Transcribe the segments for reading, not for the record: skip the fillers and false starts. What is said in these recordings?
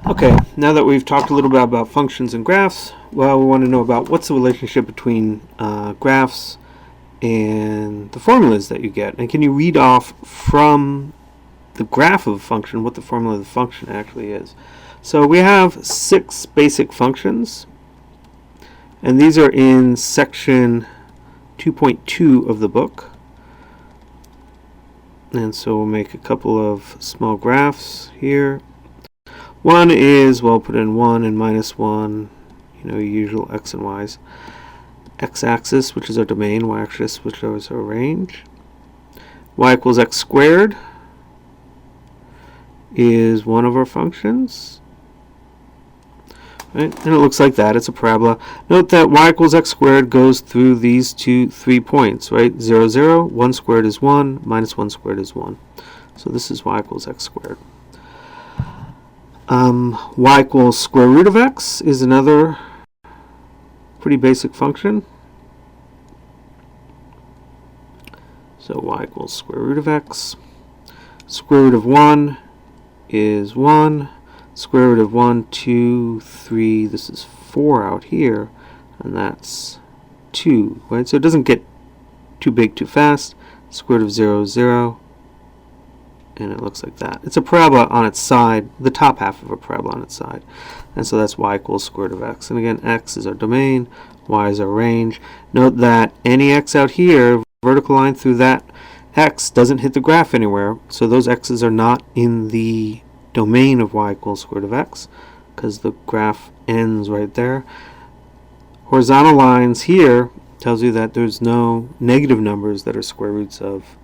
Okay, now that we've talked a little bit about functions and graphs, well, we want to know about what's the relationship between graphs and the formulas that you get. And can you read off from the graph of a function what the formula of the function actually is? So we have 6 basic functions, and these are in section 2.2 of the book. And so we'll make a couple of small graphs here. One is, well, put in 1 and -1, your usual x and y's. X-axis, which is our domain, y-axis, which is our range. Y equals x squared is one of our functions. Right? And it looks like that. It's a parabola. Note that y equals x squared goes through these 3 points, right? 0, 0, 1 squared is 1, -1 squared is 1. So this is y equals x squared. Y equals square root of x is another pretty basic function. So y equals square root of x. Square root of 1 is 1. Square root of 1, 2, 3, this is 4 out here, and that's 2, right? So it doesn't get too big too fast. Square root of 0 is 0. And it looks like that. It's a parabola on its side, the top half of a parabola on its side. And so that's y equals square root of x. And again, x is our domain, y is our range. Note that any x out here, vertical line through that x, doesn't hit the graph anywhere. So those x's are not in the domain of y equals square root of x, because the graph ends right there. Horizontal lines here tells you that there's no negative numbers that are square roots of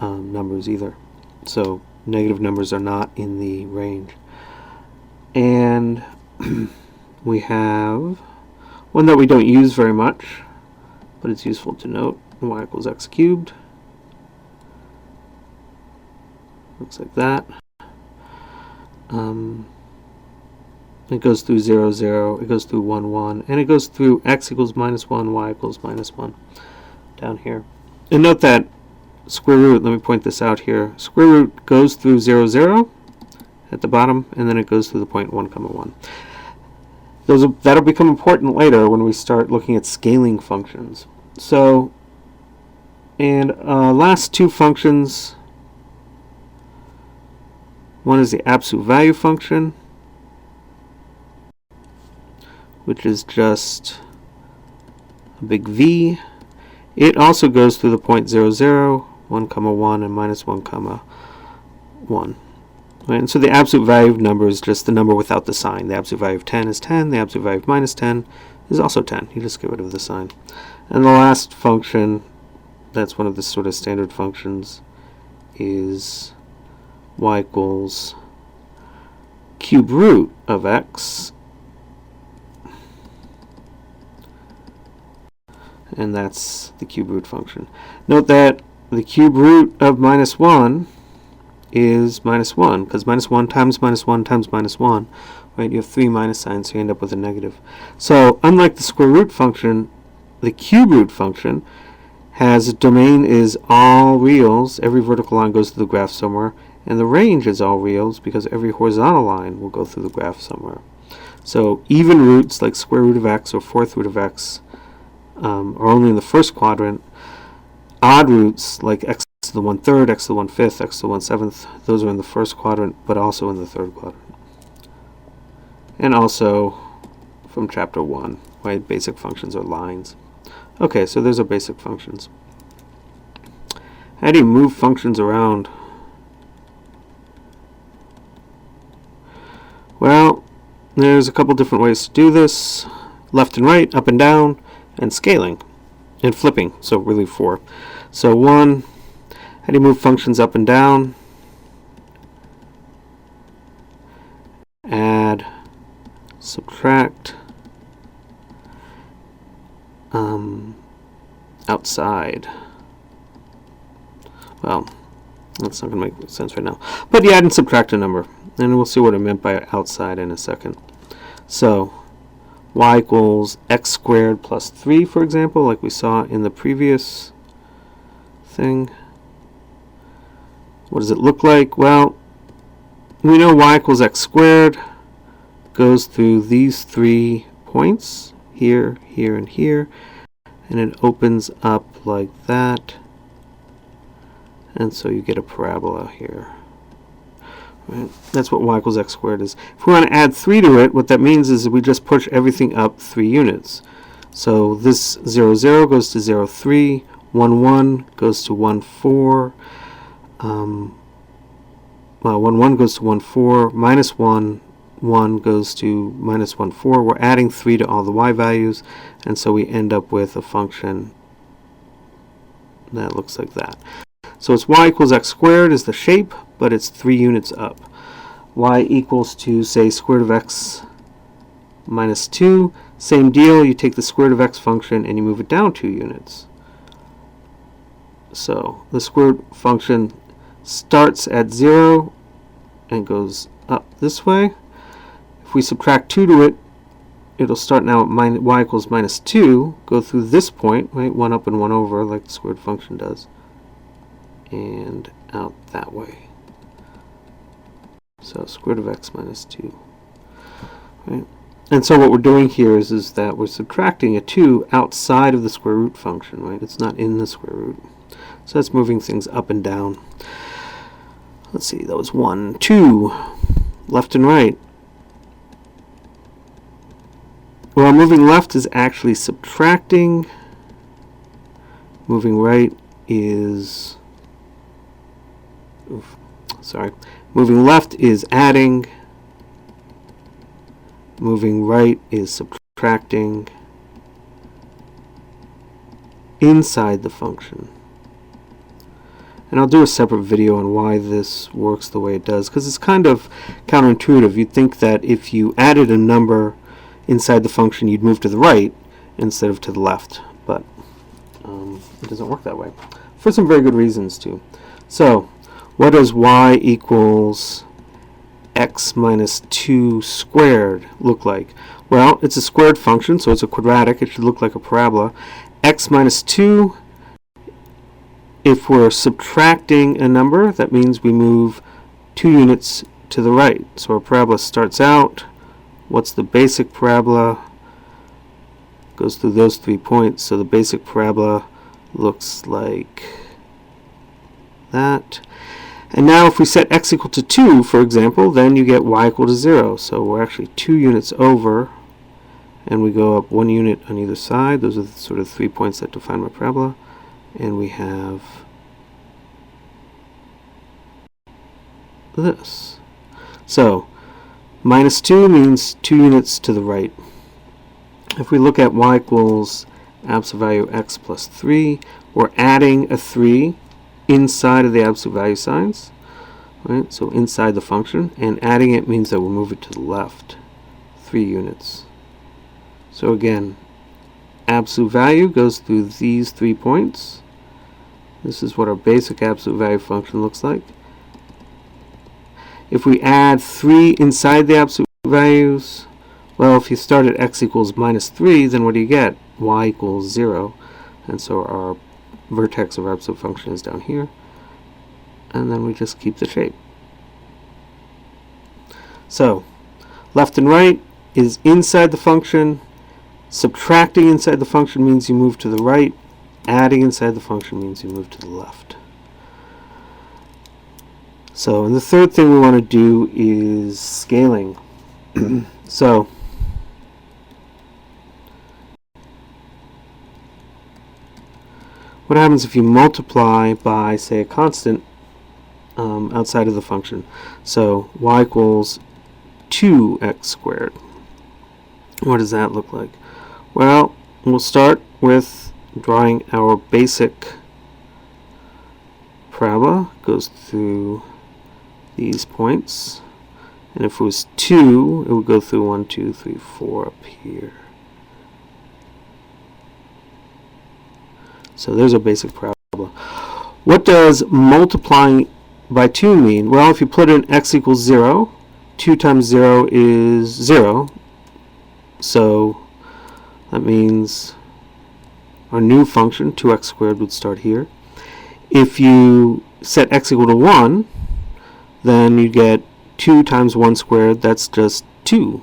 numbers either. So negative numbers are not in the range. And we have one that we don't use very much, but it's useful to note. Y equals x cubed. Looks like that. It goes through 0, 0, it goes through 1, 1, and it goes through x equals -1, y equals -1 down here. And note that square root, let me point this out here, square root goes through 0, 0 at the bottom, and then it goes through the point 1, 1. That'll become important later when we start looking at scaling functions. So, and last 2 functions, one is the absolute value function, which is just a big V. It also goes through the point 0, 0, 1, 1, and -1, 1. Right? And so the absolute value of number is just the number without the sign. The absolute value of 10 is 10. The absolute value of -10 is also 10. You just get rid of the sign. And the last function, that's one of the sort of standard functions, is y equals cube root of x. And that's the cube root function. Note that the cube root of -1 is -1, because -1 times -1 times -1, right? You have 3 minus signs, so you end up with a negative. So unlike the square root function, the cube root function has a domain is all reals. Every vertical line goes through the graph somewhere, and the range is all reals because every horizontal line will go through the graph somewhere. So even roots like square root of x or fourth root of x are only in the first quadrant. Odd roots like x to the 1/3, x to the 1/5, x to the 1/7, those are in the first quadrant, but also in the third quadrant. And also from chapter 1, right? Basic functions are lines. Okay, so those are basic functions. How do you move functions around? Well, there's a couple different ways to do this. Left and right, up and down, and scaling, and flipping, so really 4. So 1, how do you move functions up and down? Add, subtract, outside. Well, that's not going to make sense right now. But you add and subtract a number, and we'll see what I meant by outside in a second. So y equals x squared plus 3, for example, like we saw in the previous thing. What does it look like? Well, we know y equals x squared. goes through these 3 points, here, here, and here, and it opens up like that, and so you get a parabola here. Right? That's what y equals x squared is. If we want to add 3 to it, what that means is we just push everything up 3 units. So this 0, 0 goes to 0, 3, 1, 1 goes to 1, 4, well, 1, 1 goes to 1, 4, minus 1, 1 goes to minus 1, 4. We're adding 3 to all the y values, and so we end up with a function that looks like that. So it's y equals x squared is the shape, but it's 3 units up. Y equals to, say, square root of x minus 2. Same deal, you take the square root of x function and you move it down 2 units. So the square root function starts at 0 and goes up this way. If we subtract 2 to it, it'll start now at y equals minus 2, go through this point, right, 1 up and 1 over, like the squared function does, and out that way. So square root of x minus 2. Right? And so what we're doing here is that we're subtracting a 2 outside of the square root function, right? It's not in the square root. So that's moving things up and down. Let's see, that was 1, 2, left and right. Well, moving left is actually subtracting. Moving right is, moving left is adding. Moving right is subtracting inside the function. And I'll do a separate video on why this works the way it does, because it's kind of counterintuitive. You'd think that if you added a number inside the function, you'd move to the right instead of to the left, but it doesn't work that way, for some very good reasons too. So what does y equals x minus 2 squared look like? Well, it's a squared function, so it's a quadratic. It should look like a parabola. X minus 2, if we're subtracting a number, that means we move 2 units to the right. So our parabola starts out. What's the basic parabola? Goes through those 3 points. So the basic parabola looks like that. And now if we set x equal to 2, for example, then you get y equal to 0. So we're actually 2 units over, and we go up 1 unit on either side. Those are the sort of 3 points that define my parabola. And we have this. So minus 2 means 2 units to the right. If we look at y equals absolute value x plus 3, we're adding a 3 inside of the absolute value signs, right? So inside the function, and adding it means that we'll move it to the left 3 units. So again, absolute value goes through these 3 points. This is what our basic absolute value function looks like. If we add 3 inside the absolute values, well, if you start at x equals minus 3, then what do you get? Y equals 0. And so our vertex of our absolute function is down here. And then we just keep the shape. So left and right is inside the function. Subtracting inside the function means you move to the right. Adding inside the function means you move to the left. So, and the third thing we want to do is scaling. So what happens if you multiply by, say, a constant outside of the function? So y equals 2x squared. What does that look like? Well, we'll start with drawing our basic parabola. Goes through these points, and if it was 2, it would go through 1, 2, 3, 4 up here. So there's a basic parabola. What does multiplying by 2 mean? Well, if you put in x equals 0, 2 times 0 is 0. So that means our new function, 2x squared, would start here. If you set x equal to 1, then you get 2 times 1 squared, that's just 2.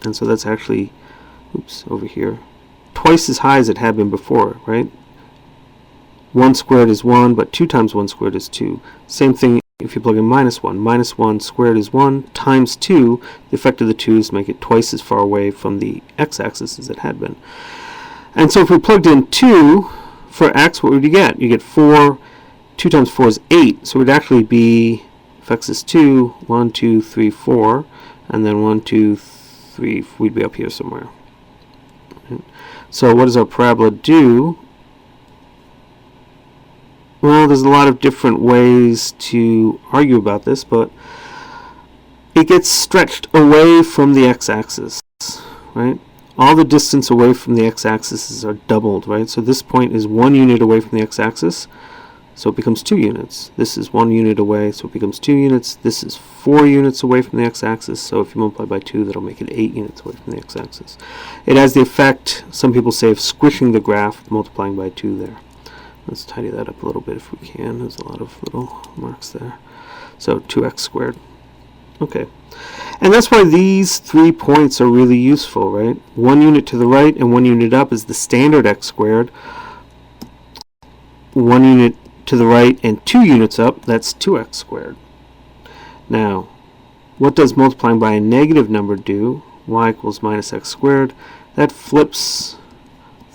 And so that's actually, oops, over here, twice as high as it had been before, right? 1 squared is 1, but 2 times 1 squared is 2. Same thing if you plug in minus 1. Minus 1 squared is 1 times 2. The effect of the 2 is to make it twice as far away from the x-axis as it had been. And so if we plugged in 2 for x, what would you get? You get 4. 2 times 4 is 8. So it would actually be, if x is 2, 1, 2, 3, 4. And then 1, 2, 3, we'd be up here somewhere. So what does our parabola do? Well, there's a lot of different ways to argue about this, but it gets stretched away from the x-axis, right? All the distance away from the x-axis are doubled, right? So this point is 1 unit away from the x-axis, so it becomes 2 units. This is 1 unit away, so it becomes 2 units. This is 4 units away from the x-axis, so if you multiply by 2, that'll make it 8 units away from the x-axis. It has the effect, some people say, of squishing the graph, multiplying by 2 there. Let's tidy that up a little bit if we can. There's a lot of little marks there. So 2x squared. Okay. And that's why these 3 points are really useful, right? 1 unit to the right and 1 unit up is the standard x squared. 1 unit to the right and 2 units up, that's 2x squared. Now, what does multiplying by a negative number do? Y equals minus x squared. That flips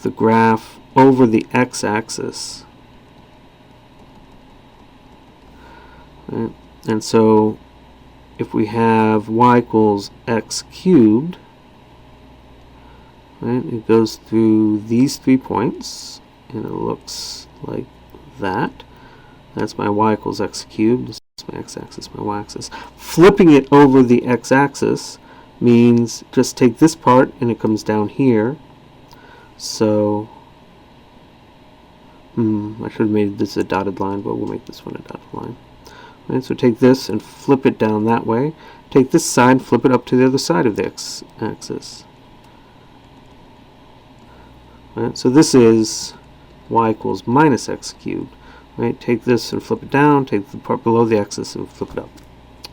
the graph over the x-axis. Right? And so if we have y equals x cubed, right, it goes through these 3 points, and it looks like that. That's my y equals x cubed. This is my x-axis, my y-axis. Flipping it over the x-axis means just take this part, and it comes down here. So I should have made this a dotted line, but we'll make this one a dotted line. Right, so take this and flip it down that way. Take this side, flip it up to the other side of the x-axis. Right, so this is y equals minus x cubed. Right, take this and flip it down, take the part below the axis and flip it up.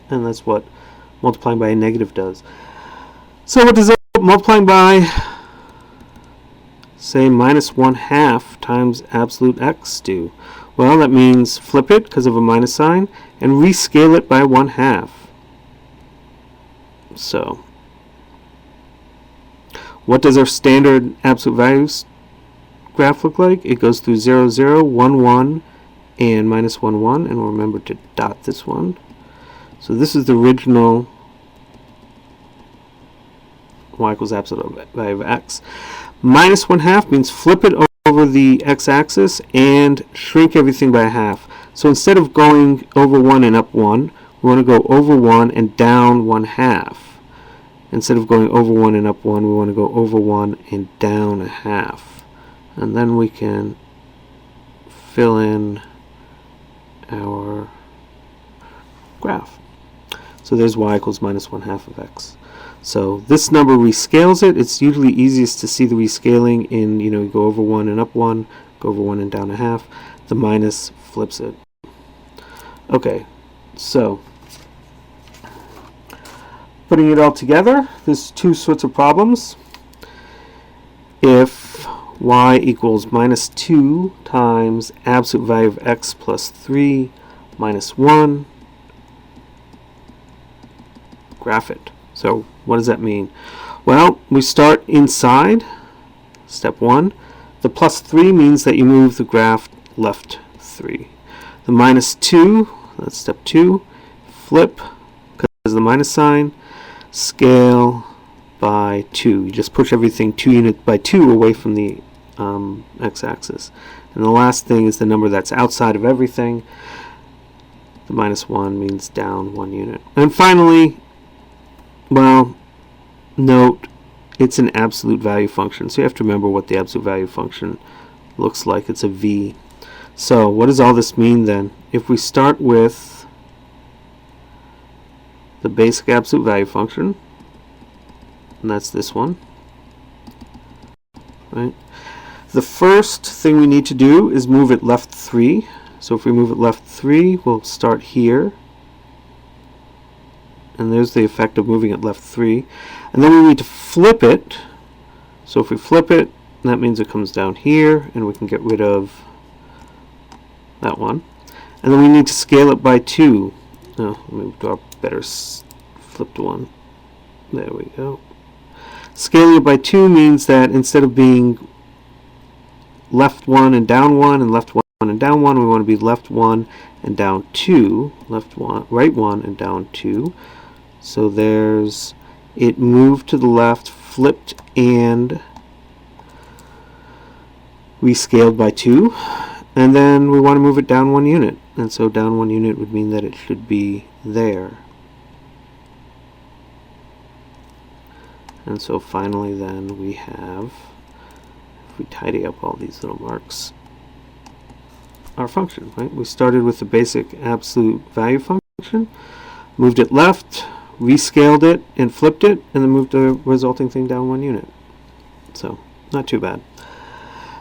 And that's what multiplying by a negative does. So what does multiplying by, say, minus 1/2 times absolute x do? Well, that means flip it because of a minus sign and rescale it by 1/2. So, what does our standard absolute values graph look like? It goes through 0, 0, 1, 1, and minus 1, 1, and we'll remember to dot this one. So this is the original y equals absolute value of x. Minus 1/2 means flip it over the x-axis and shrink everything by 1/2. So instead of going over 1 and up 1, we want to go over 1 and down 1/2. Instead of going over 1 and up 1, we want to go over 1 and down 1/2. And then we can fill in our graph. So there's y equals minus 1/2 of x. So this number rescales it. It's usually easiest to see the rescaling in, you go over 1 and up 1, go over 1 and down 1/2. The minus flips it. Okay, so putting it all together, there's 2 sorts of problems. If y equals minus 2 times absolute value of x plus 3 minus 1, graph it. So what does that mean? Well, we start inside, step 1. The plus 3 means that you move the graph left 3. The minus 2, that's step 2. Flip, because of the minus sign, scale by 2. You just push everything 2 units by 2 away from the x-axis. And the last thing is the number that's outside of everything. The minus 1 means down 1 unit. And finally, well, note, it's an absolute value function, so you have to remember what the absolute value function looks like. It's a v. So what does all this mean then? If we start with the basic absolute value function, and that's this one, right? The first thing we need to do is move it left 3. So if we move it left 3, we'll start here, and there's the effect of moving it left 3. And then we need to flip it. So if we flip it, that means it comes down here, and we can get rid of that one. And then we need to scale it by 2. Oh, let me draw a better flipped one. There we go. Scaling it by 2 means that instead of being left 1 and down 1 and left 1 and down 1, we want to be left 1 and down 2, left 1, right 1 and down 2. So there's it moved to the left, flipped, and rescaled by 2. And then we want to move it down 1 unit. And so down 1 unit would mean that it should be there. And so finally then we have, if we tidy up all these little marks, our function, right? We started with the basic absolute value function, moved it left, rescaled it, and flipped it, and then moved the resulting thing down 1 unit. So, not too bad.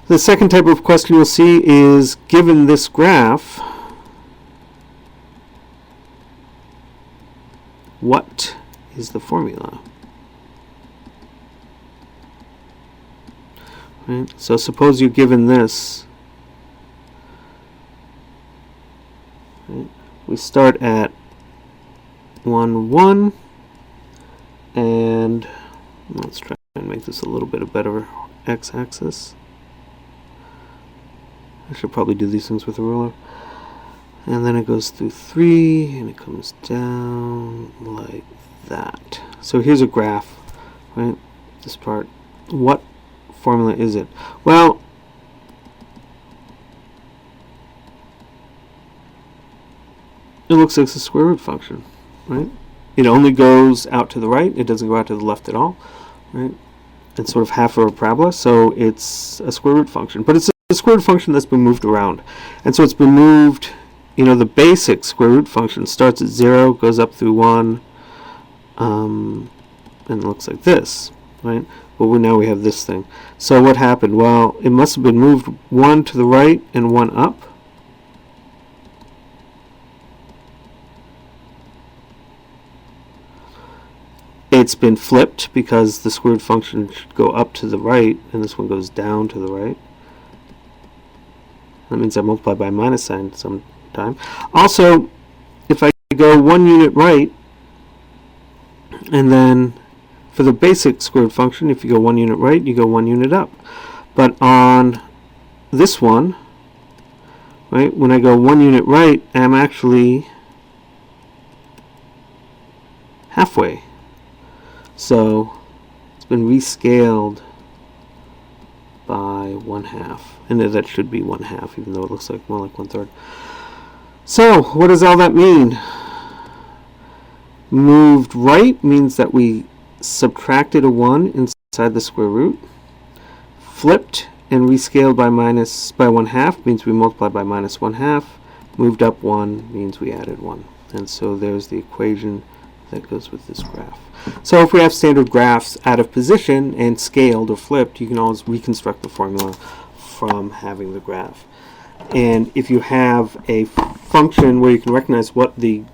The second type of question we'll see is, given this graph, what is the formula? Right? So suppose you're given this. Right? We start at 1, 1, and let's try and make this a little bit of better x-axis. I should probably do these things with a ruler. And then it goes through 3, and it comes down like that. So here's a graph, right? This part. What formula is it? Well, it looks like it's a square root function, right? It only goes out to the right. It doesn't go out to the left at all, right? It's sort of half of a parabola, so it's a square root function. But it's a square root function that's been moved around. And so it's been moved, you know, the basic square root function starts at 0, goes up through 1, and it looks like this, right? Well, now we have this thing. So what happened? Well, it must have been moved 1 to the right and 1 up. It's been flipped because the square root function should go up to the right, and this one goes down to the right. That means I multiply by a minus sign sometime. Also, if I go 1 unit right, and then for the basic square root function, if you go 1 unit right, you go 1 unit up. But on this one, right, when I go 1 unit right, I'm actually halfway. So it's been rescaled by 1/2. And that should be 1/2, even though it looks like more like 1/3. So what does all that mean? Moved right means that we subtracted a 1 inside the square root. Flipped and rescaled by 1/2 means we multiplied by minus 1/2. Moved up 1 means we added 1. And so there's the equation that goes with this graph. So if we have standard graphs out of position and scaled or flipped, you can always reconstruct the formula from having the graph. And if you have a function where you can recognize what the